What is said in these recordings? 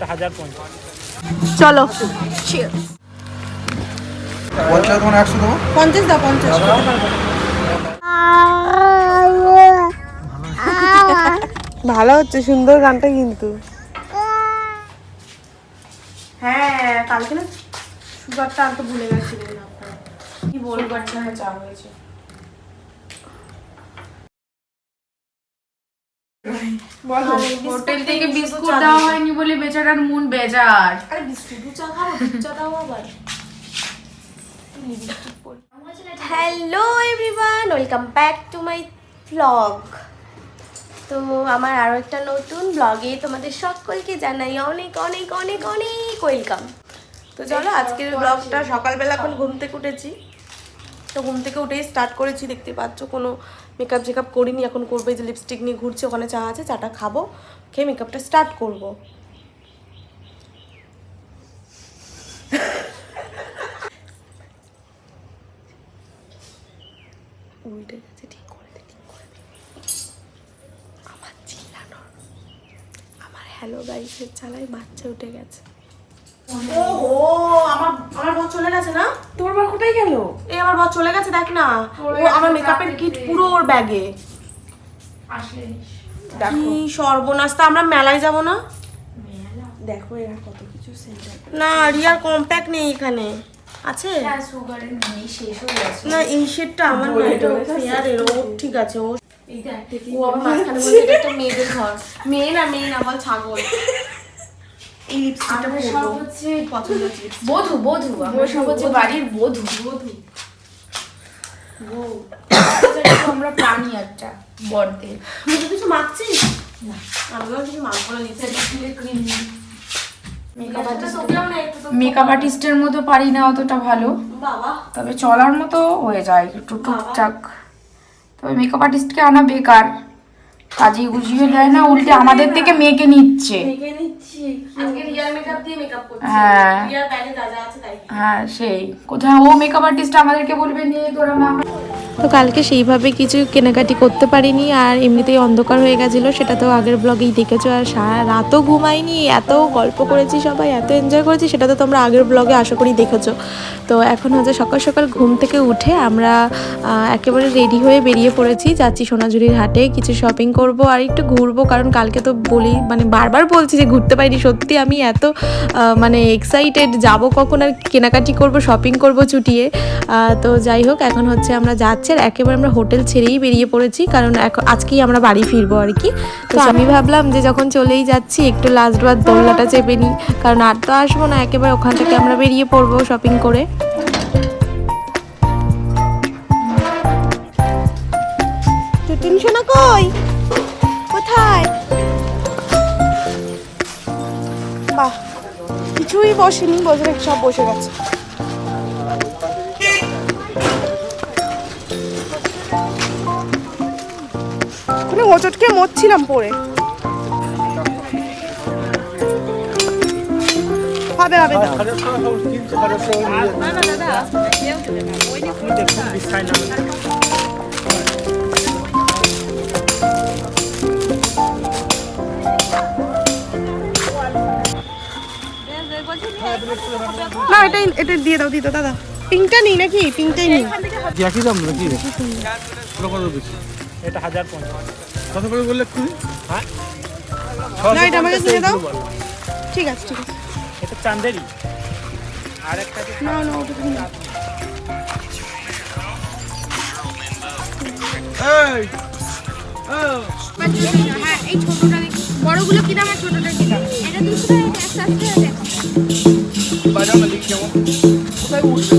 এটা 1050। চলো 50 তোমার 100 দেবো। 50 দাও 50 করতে পারবো ভালো হচ্ছে সুন্দর গানটা কিন্তু হ্যাঁ কালকে না সুগারটা আনতে ভুলে গেছিলেন আপনারা কি বলবো চা হয়েছে হোটেল থেকে বিস্কুট দেওয়া হয়নি বলে বেচারার মন বেজার। আরে বিস্কুট চা খাবো চা দাও আবার hello everyone welcome back to my blog. তো আমার আরও একটা নতুন ব্লগে তোমাদের সকলকে জানাই অনেক অনেক অনেক অনেক ওয়েলকাম। তো চলো আজকের ব্লগটা সকালবেলা এখন ঘুম থেকে উঠেছি, তো ঘুম থেকে উঠেই স্টার্ট করেছি। দেখতে পাচ্ছ কোনো মেকআপ টেকআপ করিনি, এখন করবো। এই যে লিপস্টিক নিয়ে ঘুরছি, ওখানে চা আছে, চাটা খাবো, খেয়ে মেকআপটা স্টার্ট করবো। উল্টে গেছে, ঠিক করে দে, ঠিক করে দে। আমার চিল্লানোর, আমার হ্যালো গাইসের চালায় বাচ্চা উঠে গেছে। ওহো আমার বর চলে গেছে না? তোর বার কোথায় গেল? এই আমার বর চলে গেছে, দেখ না, ও আমার মেকআপের কিট পুরো ওর ব্যাগে। কি সর্বনাশ! তা আমরা মেলায় যাব না? দেখো এরা কত কিছু সেন্টার। না রিয়ার কম্প্যাক্ট নেই এখানে, আছে সুগারের নেই, শেষ হয়ে গেছে। না এই শেডটা আমার না, এটা ফেয়ারের। ও ঠিক আছে, ও আবার মাঝখানে বলছে এটা একটা মেয়েদের ঘর। মেয়ে না বল ছাগল। এই লিপস্টিকটা সব হচ্ছে পছন্দ হচ্ছে বধূ আমরা সব হচ্ছে বাড়ির বধূ। আমরা প্রাণী একটা বড়দের। তুই কিছু মাখছিস? না আমিও কিছু মাখবো না। মেকআপ আর্টিস্টের মতো পারি না অতটা ভালো, বাবা তবে চলার মতো হয়ে যায় একটু টুকটাক। তবে মেকআপ আর্টিস্টকে আনা বেকার, কাজে গুজিয়ে দেয় না, উল্টে আমাদের থেকে মেয়েকে নিচ্ছে। মেখে নিচ্ছি আজকে রিয়ার মেকআপ দিয়ে মেকআপ করছি। হ্যাঁ রিয়ার ব্যাগে যা যা আছে তাই। হ্যাঁ সেই কোথায় ও মেকআপ আর্টিস্ট আমাদেরকে বলবে নিয়ে তোরা মা। তো কালকে সেইভাবে কিছু কেনাকাটি করতে পারিনি, আর এমনিতেই অন্ধকার হয়ে গেছিলো, সেটা তো আগের ব্লগেই দেখেছো। আর সারা রাতও ঘুমাইনি, এত গল্প করেছি সবাই, এত এনজয় করেছি, সেটা তো তোমরা আগের ব্লগে আশা করি দেখেছো। তো এখন হচ্ছে সকাল সকাল ঘুম থেকে উঠে আমরা একেবারে রেডি হয়ে বেরিয়ে পড়েছি, যাচ্ছি সোনাঝুরির হাটে, কিছু শপিং করব আর একটু ঘুরবো। কারণ কালকে তো বলি, মানে বারবার বলছি যে ঘুরতে পারিনি। সত্যি আমি এত মানে এক্সাইটেড, যাব কখন আর কেনাকাটি করব, শপিং করব চুটিয়ে। তো যাই হোক, এখন হচ্ছে আমরা যাচ্ছি, আর একেবারে আমরা হোটেল ছেড়েই বেরিয়ে পড়েছি, কারণ আজকেই আমরা বাড়ি ফিরবো আর কি। তো আমি ভাবলাম যে যখন চলেই যাচ্ছি একটু লাস্ট বার দোলনাটা চেপে নিই, কারণ আর তো আসবো না, একেবারে ওখান থেকে আমরা বেরিয়ে পড়বো শপিং করে। টুটুন সোনা কই? কোথায়? বাহ কিছুই বসেনি, বসে সব বসে গেছে। কোনো হোঁচটকে মরছিলাম পরে। হবে হবে না। না এটা দিয়ে দাও দাদা। পিঙ্কটা নেই নাকি? পিঙ্কটাই নেই। একই দাম নাকি? কত বেশি? এটা 1050। কত করে বললে তুমি? হ্যাঁ না এটা আমাকে দিয়ে দাও। ঠিক আছে ঠিক আছে। এটা চান্দেরি। আর একটা না ওটা তুমি দাও। এই হ্যাঁ এই ছোটটা দেখি, বড়গুলো কি দাম আর ছোটটা কি দাম? এটা 200 টাকা, এটা 180 টাকা। বাজাও না দেখি কেমন। কোথায় উঠবে?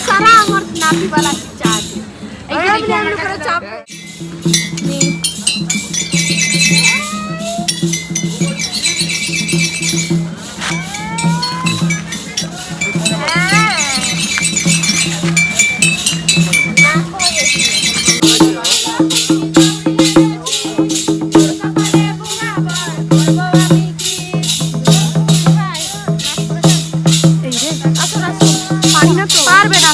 সারা আমার নাতিবালা চা আছে। এইটা দেখি আমার কাছে চাপ নেই। পারবে না।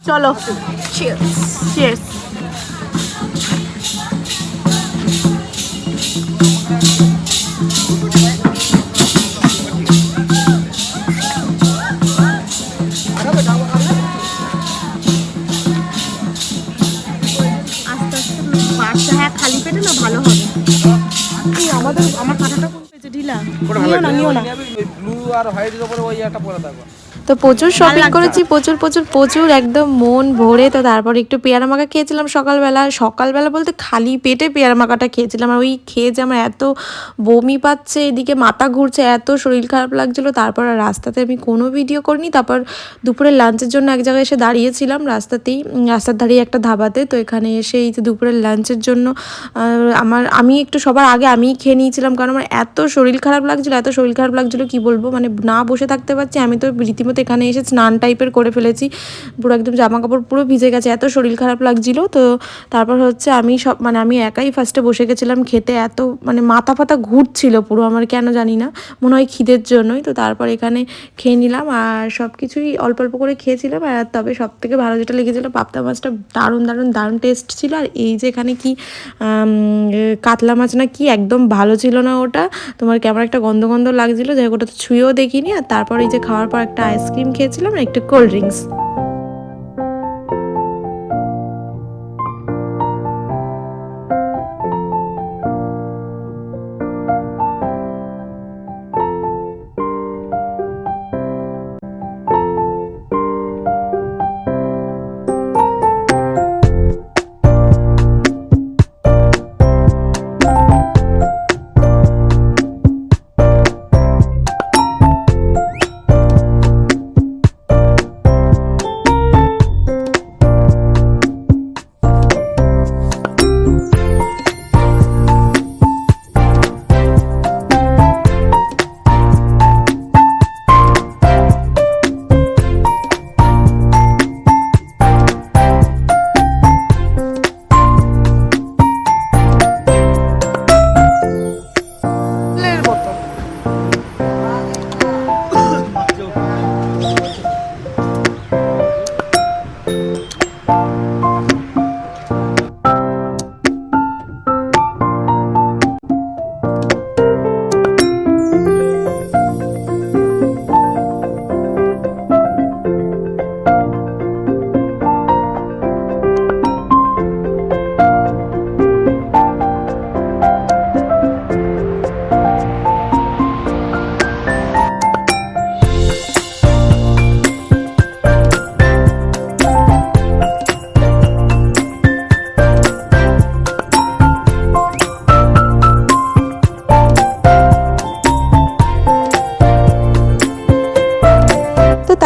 চলো চিয়ার্স। আস্তে আস্তে বাচ্চা, হ্যাঁ খালি পেটে না ভালো হবে। আমার কাঁটাটা কোন পেয়েছে ঢিলা, নিও না। ব্লু আর হোয়াইটের উপরে ওই একটা পরে থাকবে। তো প্রচুর শপিং করেছি, প্রচুর একদম মন ভরে। তো তারপর একটু পেয়ারা মাখা খেয়েছিলাম সকালবেলা বলতে খালি পেটে পেয়ারা মাখাটা খেয়েছিলাম। আর ওই খেয়ে যে আমার এত বমি পাচ্ছে, এদিকে মাথা ঘুরছে, এত শরীর খারাপ লাগছিলো। তারপর আর রাস্তাতে আমি কোনো ভিডিও করিনি। তারপর দুপুরে লাঞ্চের জন্য এক জায়গায় এসে দাঁড়িয়েছিলাম রাস্তার ধারেই একটা ধাবাতে। তো এখানে এসে এই যে দুপুরের লাঞ্চের জন্য আমি একটু সবার আগে আমিই খেয়ে নিয়েছিলাম, কারণ আমার এত শরীর খারাপ লাগছিলো কি বলবো, মানে না বসে থাকতে পারছি। আমি তো রীতিমতো এখানে এসে স্নান টাইপের করে ফেলেছি, পুরো একদম জামা কাপড় পুরো ভিজে গেছে, এত শরীর খারাপ লাগছিলো। তো তারপর হচ্ছে আমি একাই ফার্স্টে বসে গেছিলাম খেতে। এত মানে মাথা ফাতা ঘুরছিল পুরো আমার, কেন জানি না, মনে হয় খিদের জন্যই। তো তারপর এখানে খেয়ে নিলাম আর সব কিছুই অল্প অল্প করে খেয়েছিলাম। আর তবে সব থেকে ভালো যেটা লেগেছিলো, পাবদা মাছটা দারুণ টেস্ট ছিল। আর এই যে এখানে কি কাতলা মাছ না কি, একদম ভালো ছিল না ওটা, তোমার কেমন একটা গন্ধ লাগছিলো। যাই হোক, ওটা তো ছুঁয়েও দেখিনি। আর তারপর এই যে খাওয়ার পর একটা আইসক্রিম খেয়েছিলাম আর একটা কোল্ড ড্রিঙ্কস।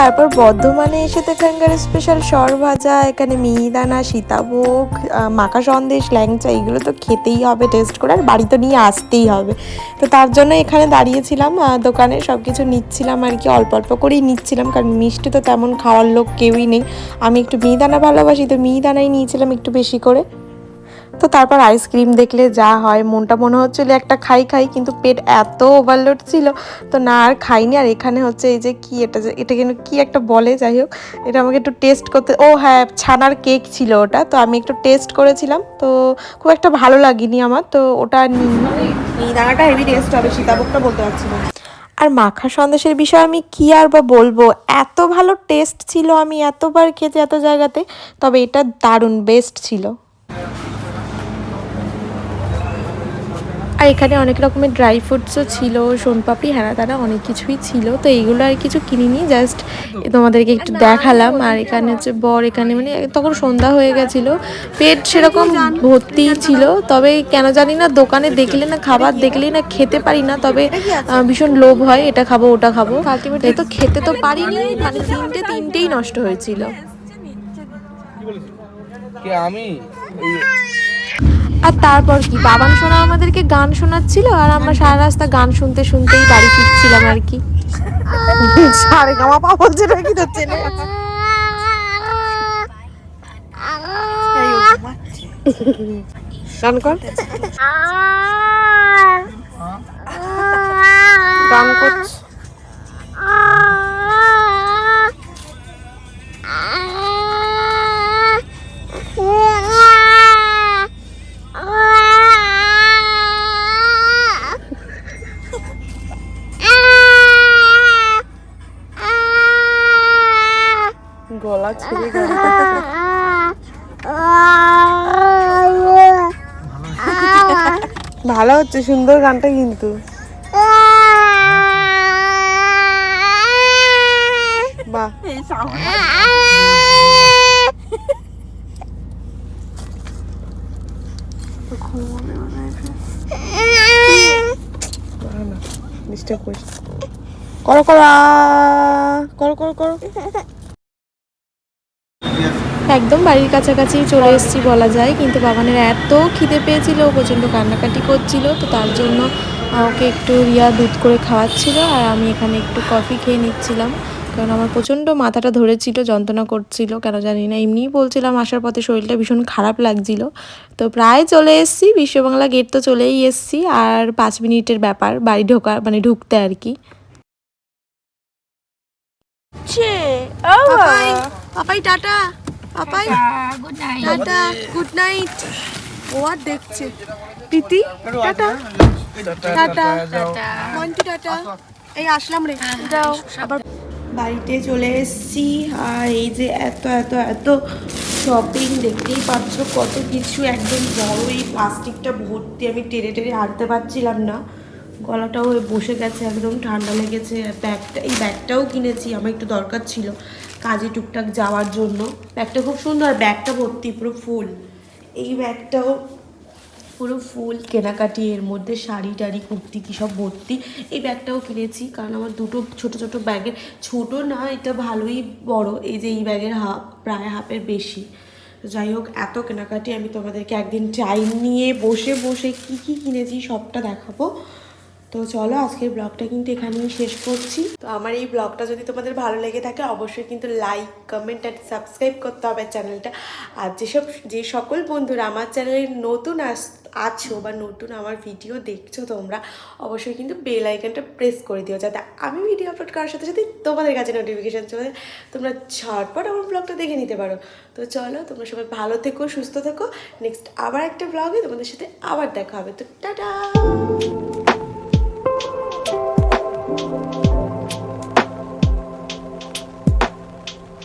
তারপর বর্ধমানে এসে তো এখানকার স্পেশাল সরভাজা, এখানে মিহিদানা, সীতাভোগ, মাখা সন্দেশ, ল্যাংচা, এগুলো তো খেতেই হবে টেস্ট করে, আর বাড়ি তো নিয়ে আসতেই হবে। তো তার জন্য এখানে দাঁড়িয়েছিলাম দোকানে, সব কিছু নিচ্ছিলাম আর কি, অল্প অল্প করেই নিচ্ছিলাম, কারণ মিষ্টি তো তেমন খাওয়ার লোক কেউই নেই। আমি একটু মিহিদানা ভালোবাসি, তো মিহিদানাই নিয়েছিলাম একটু বেশি করে। তো তারপর আইসক্রিম দেখলে যা হয়, মনটা মনে হচ্ছিল একটা খাই, কিন্তু পেট এত ওভারলোড ছিল তো না আর খাইনি। আর এখানে হচ্ছে এই যে কি এটা কিন্তু কি একটা বলে, যাই হোক, এটা আমাকে একটু টেস্ট করতে, ও হ্যাঁ ছানার কেক ছিল ওটা, তো আমি একটু টেস্ট করেছিলাম, তো খুব একটা ভালো লাগেনি আমার, তো ওটা দানাটা হেভি টেস্ট হবে, সীতাভোগটা বলতে পারছি না। আর মাখা সন্দেশের বিষয়ে আমি কি আর বা বলবো, এত ভালো টেস্ট ছিল, আমি এতবার খেয়েছি এত জায়গাতে, তবে এটা দারুণ বেস্ট ছিল। আর এখানে অনেক রকমের ড্রাই ফ্রুটসও ছিল, সোনপাপড়ি, হ্যানা তারা অনেক কিছুই ছিল। তো এইগুলো আর কিছু কিনিনি, জাস্ট তোমাদেরকে একটু দেখালাম। আর এখানে হচ্ছে এখানে মানে তখন সন্ধ্যা হয়ে গেছিলো, পেট সেরকম ভর্তি ছিল, তবে কেন জানি না দোকানে দেখলে না, খাবার দেখলেই না খেতে পারি না, তবে ভীষণ লোভ হয়, এটা খাবো ওটা খাবো, তো খেতে তো পারিনি, মানে তিনটেই নষ্ট হয়েছিল। আর তারপর কি বাবান সোনা আমাদেরকে গান শোনাচ্ছিল, আর আমরা সারা রাস্তা গান শুনতেই বাড়ি ফিরছিলাম আর কি। সারে গামা পা বলছে নাকি তো চেনে গান কর, গান করছে। গলা ছেড়ে গেল। ভালো হচ্ছে, সুন্দর গানটা কিন্তু। বাহ, ডিস্টার্ব করিস। করো করো করো করো করো। একদম বাড়ির কাছাকাছি চলে এসেছি বলা যায়, কিন্তু বাগানের এত খিদে পেয়েছিল, ও প্রচণ্ড কান্নাকাটি করছিল, তো তার জন্য ওকে একটু রিয়া দুধ করে খাওয়াচ্ছিল আর আমি এখানে একটু কফি খেয়ে নিচ্ছিলাম, কারণ আমার প্রচণ্ড মাথাটা ধরেছিল, যন্ত্রণা করছিল কেন জানি না। এমনিই বলছিলাম আসার পথে শরীরটা ভীষণ খারাপ লাগছিল। তো প্রায় চলে এসেছি, বিশ্ববাংলা গেট তো চলেই এসেছি, আর 5 মিনিটের ব্যাপার বাড়ি ঢোকার, মানে ঢুকতে আর কি। Papai tata, Papai tata, good night. ও আর দেখছে Preeti, tata tata Montu, tata. এই আসলাম রে, যাও আবার। বাড়িতে চলে এসেছি আর এই যে এত এত এত শপিং, দেখতেই পাচ্ছ কত কিছু, একদম বড় এই প্লাস্টিকটা ভর্তি, আমি টেনে টেনে হাঁটতে পারছিলাম না, গলাটাও বসে গেছে, একদম ঠান্ডা লেগেছে। ব্যাগটা, এই ব্যাগটাও কিনেছি, আমার একটু দরকার ছিল কাজে টুকটাক যাওয়ার জন্য। ব্যাগটা খুব সুন্দর, ব্যাগটা ভর্তি পুরো ফুল, এই ব্যাগটাও পুরো ফুল কেনাকাটি, এর মধ্যে শাড়ি টাড়ি কুর্তি কী সব ভর্তি। এই ব্যাগটাও কিনেছি কারণ আমার দুটো ছোট ছোট ব্যাগের, ছোট না এটা ভালোই বড়, এই যে এই ব্যাগের প্রায় হাফের বেশি। যাই হোক, এত কেনাকাটি আমি তোমাদেরকে একদিন টাইম নিয়ে বসে বসে কী কী কিনেছি সবটা দেখাবো। তো চলো, আজকের ব্লগটা কিন্তু এখানেই শেষ করছি। তো আমার এই ব্লগটা যদি তোমাদের ভালো লেগে থাকে অবশ্যই কিন্তু লাইক, কমেন্ট অ্যান্ড সাবস্ক্রাইব করতে হবে চ্যানেলটা। আর যে সকল বন্ধুরা আমার চ্যানেলে নতুন আছো বা নতুন আমার ভিডিও দেখছো তোমরা, অবশ্যই কিন্তু বেল আইকনটা প্রেস করে দিও, যাতে আমি ভিডিও আপলোড করার সাথে সাথে তোমাদের কাছে নোটিফিকেশান চলে যায়, তোমরা ঝটপট আমার ব্লগটা দেখে নিতে পারো। তো চলো, তোমরা সবাই ভালো থেকো, সুস্থ থেকো। নেক্সট আবার একটা ব্লগে তোমাদের সাথে আবার দেখা হবে। তো টাটা।